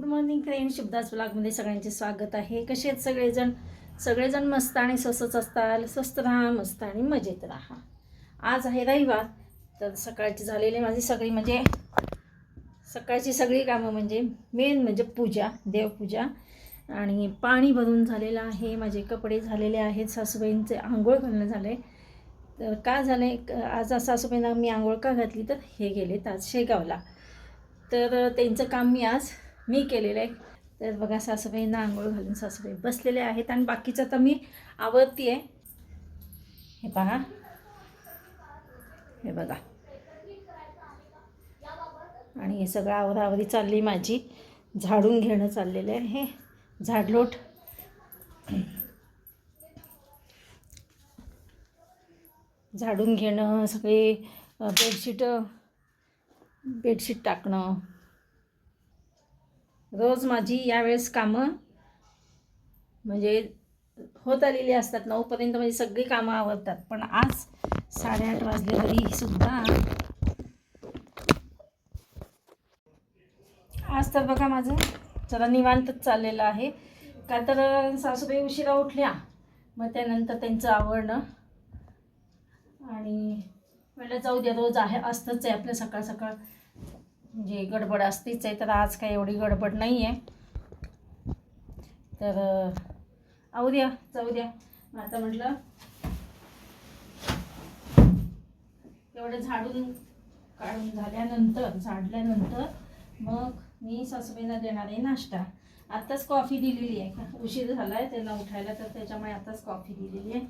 Morning friend, शुभदास ब्लॉगमध्ये सगळ्यांचे स्वागत आहे. कसे आहेत सगळेजण मस्त आणि स्वस्तच असताल. स्वस्त राहा, मस्त आणि मजेत राहा. आज आहे रविवार, तर सकाळची झालेली माझी सकाळची सगळी कामं म्हणजे मेन म्हणजे पूजा, देवपूजा आणि पाणी भरून झालेलं आहे. माझे कपडे झालेले आहेत. सासूबाईंचे आंघोळ घालणं झालं आहे. तर का झालं आहे आज सासूबाईंना मी आंघोळ का घातली, तर हे गेलेत आज शेगावला. तर त्यांचं काम मी केलेलं आहे. तर बघा, सासूबाईंना आंघोळ घालून सासूबाई बसलेले आहेत आणि बाकीचं तर मी आवरती आहे. हे पहा, हे बघा, आणि हे सगळं आवरावरी चालली माझी. झाडून घेणं चाललेलं आहे, झाडलोट. झाडून घेणं, सगळे बेडशीट टाकणं, रोज माझी यावेळेस कामं म्हणजे होत आलेली असतात. 9पर्यंत माझी सगळी कामं आवरतात. पण आज 8:30 वाजले तरी सुद्धा आज तर बघा माझं जरा निवांतच चाललेलं आहे. का तर सासूबाई उशिरा उठल्या, मग त्यानंतर त्यांचं आवरणं आणि म्हटलं जाऊ द्या, रोज असतंच आहे आपलं सकाळ सकाळ म्हणजे गडबड असतेच आहे. तर आज काही एवढी गडबड नाही आहे, तर जाऊ द्या. आता म्हटलं एवढं झाडून काढून झाडल्यानंतर मग मी सासूबाईंना देणार आहे नाश्ता. आत्ताच कॉफी दिलेली आहे, उशीर झाला आहे त्यांना उठायला, तर त्याच्यामुळे आत्ताच कॉफी दिलेली आहे.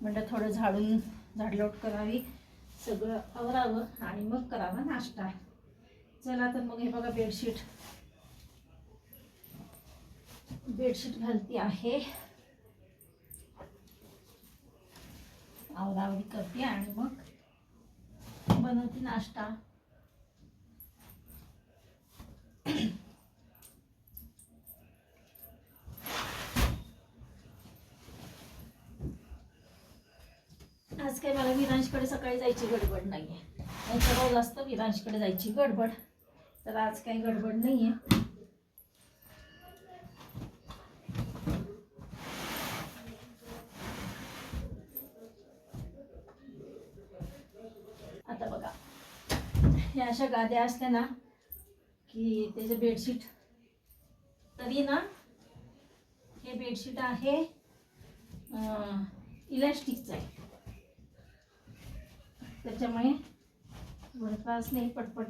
म्हटलं थोडं झाडलोट करावी, सगळं आवरावं आणि मग करावा नाश्ता. चला तर मग हे बघा, बेडशीट घालती आहे, आवरावरी करते आणि मग बनवते नाश्ता. आज काही मला विरांशकडे सकाळी जायची गडबड नाही आहे. नाहीतर रोज असतं विरांशकडे जायची गडबड, तर आज काही गडबड नाही आहे. आता बघा, ह्या अशा गाद्या असल्या ना की त्याचे बेडशीट, तरी ना हे बेडशीट आहे इलॅस्टिकचं आहे, त्याच्यामुळे थोडं त्रास नाही, पटपट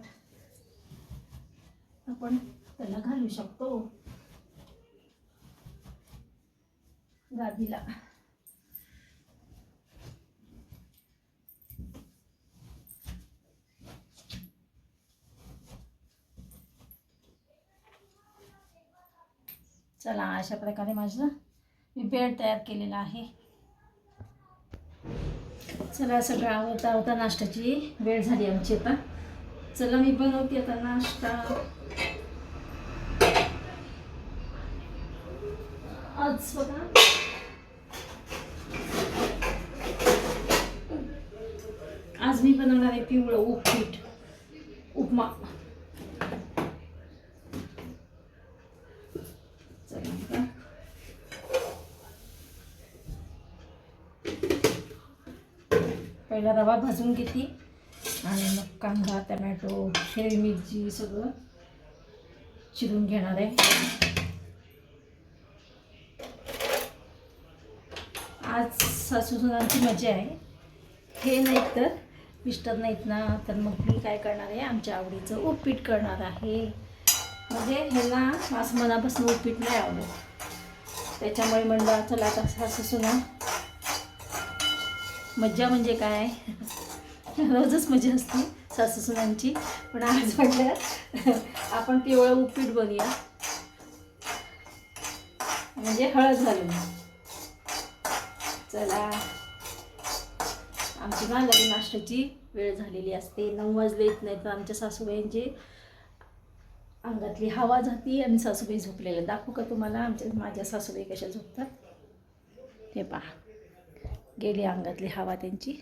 आपण त्याला घालू शकतो गादीला. चला, अशा प्रकारे माझं मी बेड तयार केलेला आहे. चला, सगळं आवता नाश्त्याची वेळ झाली आमची आता. चला, मी बनवते आता नाश्ता. आज बघा, आज मी बनवणार आहे पिवळं उपमा. पहिला रवा भाजून घेते आणि मग कांदा, टमॅटो, हिरवी मिरची सगळं चिरून घेणार आहे. आज सासूसुनांची मजा आहे. हे नाहीत तर मिस्टर नाहीत ना, तर मग मी काय करणार आहे, आमच्या आवडीचं उपीट करणार आहे. म्हणजे ह्यांना असं मनापासून उपीट नाही आवडत, त्याच्यामुळे म्हणलं चला आता सासूसुना मज्जा म्हणजे काय, रोजच मजा असते सासूसुनांची, पण आज म्हटलं आपण पिवळं उपीट बनूया, म्हणजे हळद घालून. चला, आमची लगे नाश्त्याची वेळ झालेली असते. 9 वाजले येत नाही तर आमच्या सासूबाईंची अंगातली हवा जाती आणि सासूबाई झोपलेल्या. दाखवू का तुम्हाला माझ्या सासूबाई कशा झोपतात? हे पहा, गेली अंगातली हवा त्यांची,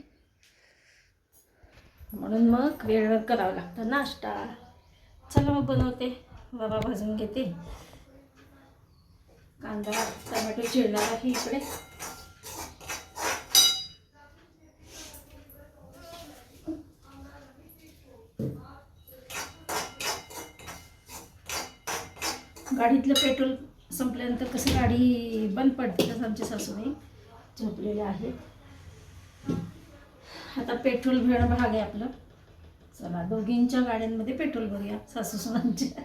म्हणून वेळेवर करावं लागतं नाश्ता. चला मग बनवते, रवा भाजून घेते कांदा टोमॅटो चिरणार आहे इकडे. गाडीतलं पेट्रोल संपल्यानंतर कसं गाडी बंद पडते, तसं आमच्या सासूबाई झोपलेल्या आहेत. आता पेट्रोल भरणं भाग आहे आपलं. चला दोघींच्या गाड्यांमध्ये पेट्रोल भरूया, सासू सुनांच्या.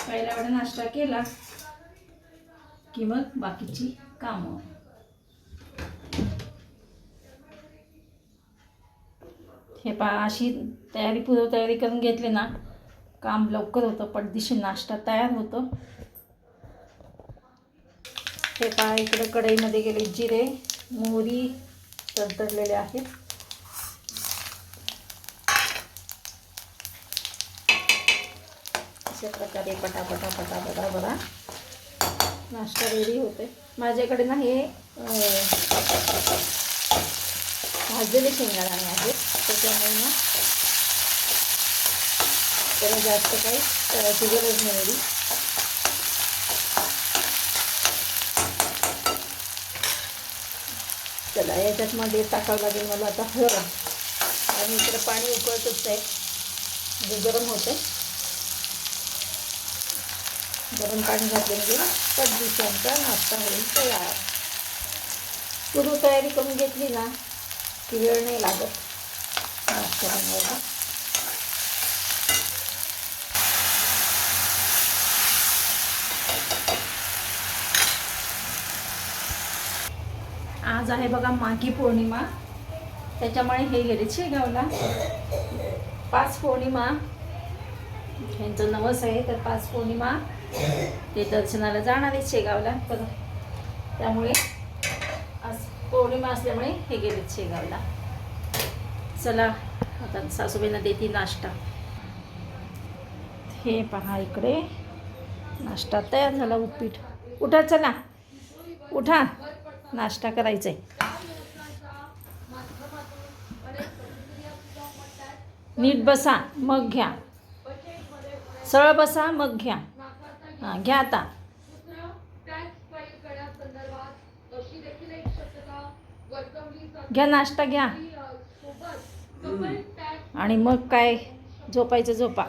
पहिला वेळा नाश्ता केला की मग बाकीची कामं. हे पहा, अशी पूर्वतयारी करून घेतली ना, काम लवकर होतं, पटदिशी नाश्ता तयार होतो. हे पहा, इकडं कढईमध्ये गेले जिरे, मोहरी तडतडलेले आहेत. अशा प्रकारे पटापटा पटापटा बघा नाश्ता रेडी होते. माझ्याकडे ना हे भाजलेले शेंगदाणे आहेत, त्याच्यामुळे ना त्याला जास्त काही करायची गरज नाही एवढी. चला याच्यात मध्ये टाकावं लागेल मला आता हळद. आणि इकडे पाणी उकळतच आहे, म्हणजे गरम होते. गरम पाणी घातले म्हणजे पटदिशांचा नाश्ता होईल तयार. पूर्व तयारी करून घेतली ना की वेळ नाही लागत नाश्ता बनवायला. आज आहे बघा माघी पौर्णिमा, त्याच्यामुळे हे गेले शेगावला. 5 पौर्णिमा ह्यांचं नवस आहे, तर 5 पौर्णिमा ते दर्शनाला जाणार आहेत शेगावला. तर त्यामुळे आज पौर्णिमा असल्यामुळे हे गेलेत शेगावला. चला आता सासूबाईंना देते नाश्ता. हे पहा इकडे नाश्ता तयार झाला. उपीट. उठा, चला उठा, नाश्ता करायचा आहे. नीट बसा मग घ्या, सरळ बसा मग घ्या. हां घ्या आता. घ्या नाश्ता घ्या, आणि मग काय झोपायचं झोपा.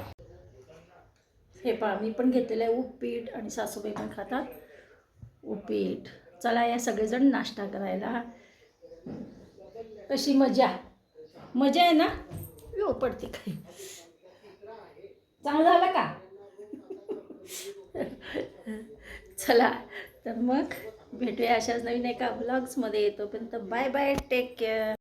हे पहा, मी पण घेतलेलं आहे उपीट, आणि सासूबाई पण खातात उपीट. चला या सगळेजण नाश्ता करायला. कशी मजा मजा आहे ना. यो पडते काही. चांगलं झालं का? चला तर मग भेटूया अशाच नवीन एका व्लॉग्समध्ये. येतोपर्यंत बाय बाय, टेक केअर.